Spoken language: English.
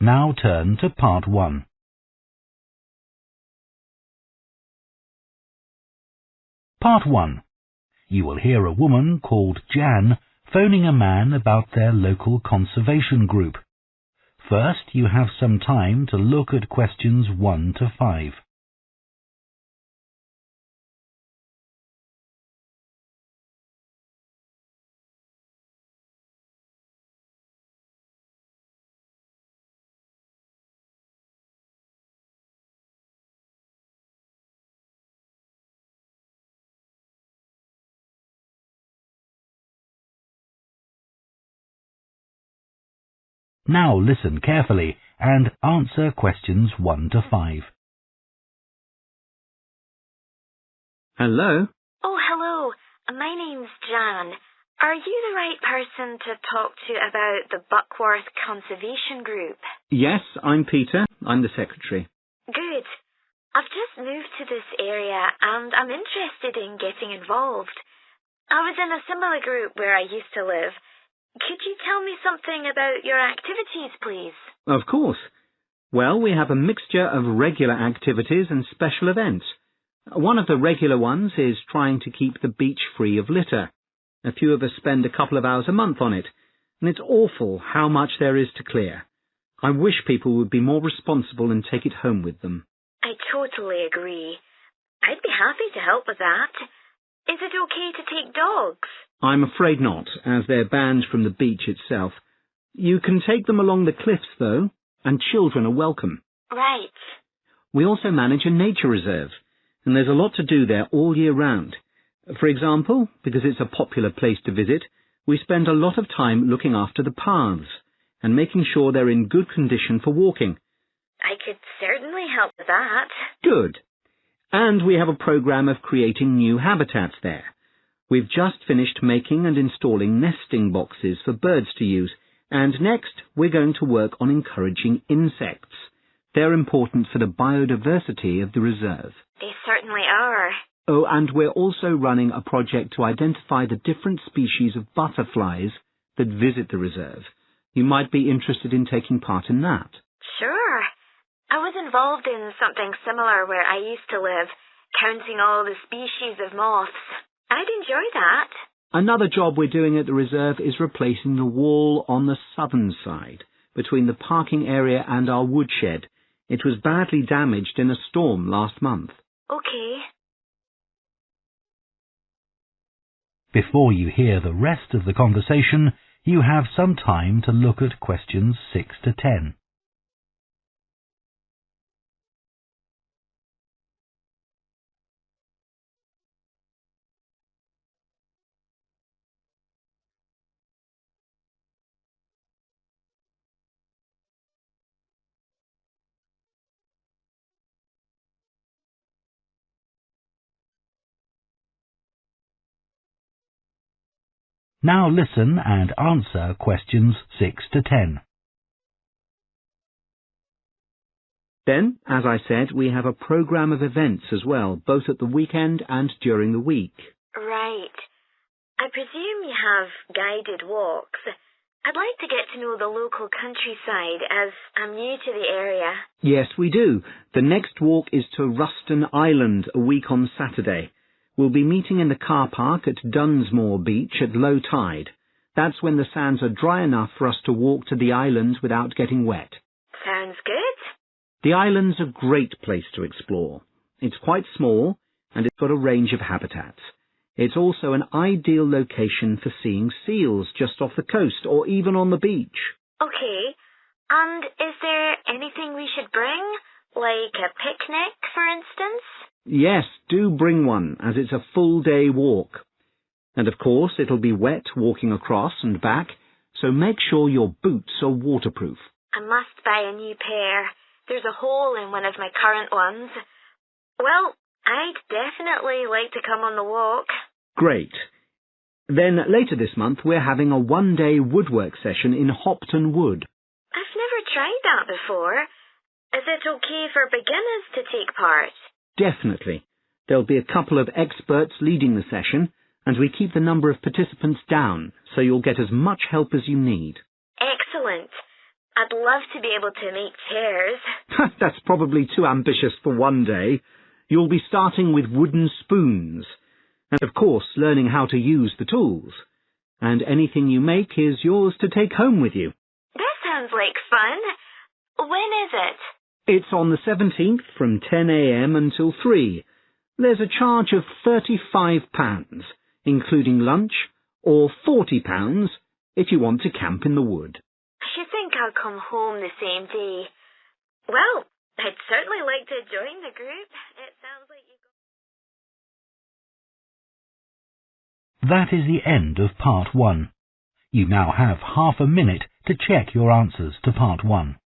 Now turn to Part 1. Part 1. You will hear a woman called Jan phoning a man about their local conservation group. First, you have some time to look at questions 1 to 5. Now listen carefully and answer questions 1 to 5. Hello? Oh, hello. My name's Jan. Are you the right person to talk to about the Buckworth Conservation Group? Yes, I'm Peter. I'm the secretary. Good. I've just moved to this area and I'm interested in getting involved. I was in a similar group where I used to live. Could you tell me something about your activities, please? Of course. Well, we have a mixture of regular activities and special events. One of the regular ones is trying to keep the beach free of litter. A few of us spend a couple of hours a month on it, and it's awful how much there is to clear. I wish people would be more responsible and take it home with them. I totally agree. I'd be happy to help with that. Is it okay to take dogs? I'm afraid not, as they're banned from the beach itself. You can take them along the cliffs, though, and children are welcome. Right. We also manage a nature reserve, and there's a lot to do there all year round. For example, because it's a popular place to visit, we spend a lot of time looking after the paths and making sure they're in good condition for walking. I could certainly help with that. Good. And we have a program of creating new habitats there. We've just finished making and installing nesting boxes for birds to use, and next we're going to work on encouraging insects. They're important for the biodiversity of the reserve. They certainly are. Oh, and we're also running a project to identify the different species of butterflies that visit the reserve. You might be interested in taking part in that. Sure. I was involved in something similar where I used to live, counting all the species of moths. I'd enjoy that. Another job we're doing at the reserve is replacing the wall on the southern side, between the parking area and our woodshed. It was badly damaged in a storm last month. Okay. Before you hear the rest of the conversation, you have some time to look at questions 6 to 10. Now listen and answer questions 6 to 10. Then, as I said, we have a program of events as well, both at the weekend and during the week. Right. I presume you have guided walks. I'd like to get to know the local countryside as I'm new to the area. Yes, we do. The next walk is to Ruston Island a week on Saturday. We'll be meeting in the car park at Dunsmore Beach at low tide. That's when the sands are dry enough for us to walk to the island without getting wet. Sounds good. The island's a great place to explore. It's quite small, and it's got a range of habitats. It's also an ideal location for seeing seals just off the coast or even on the beach. Okay. And is there anything we should bring? Like a picnic, for instance? Yes, do bring one, as it's a full-day walk. And of course, it'll be wet walking across and back, so make sure your boots are waterproof. I must buy a new pair. There's a hole in one of my current ones. Well, I'd definitely like to come on the walk. Great. Then later this month, we're having a one-day woodwork session in Hopton Wood. I've never tried that before. Is it okay for beginners to take part? Definitely. There'll be a couple of experts leading the session, and we keep the number of participants down, so you'll get as much help as you need. Excellent. I'd love to be able to make chairs. That's probably too ambitious for one day. You'll be starting with wooden spoons, and of course learning how to use the tools. And anything you make is yours to take home with you. That sounds like fun. When is it? It's on the 17th from 10 a.m. until 3. There's a charge of £35, including lunch, or £40 if you want to camp in the wood. I think I'll come home the same day. Well, I'd certainly like to join the group. It sounds like you... That is the end of Part 1. You now have half a minute to check your answers to Part 1.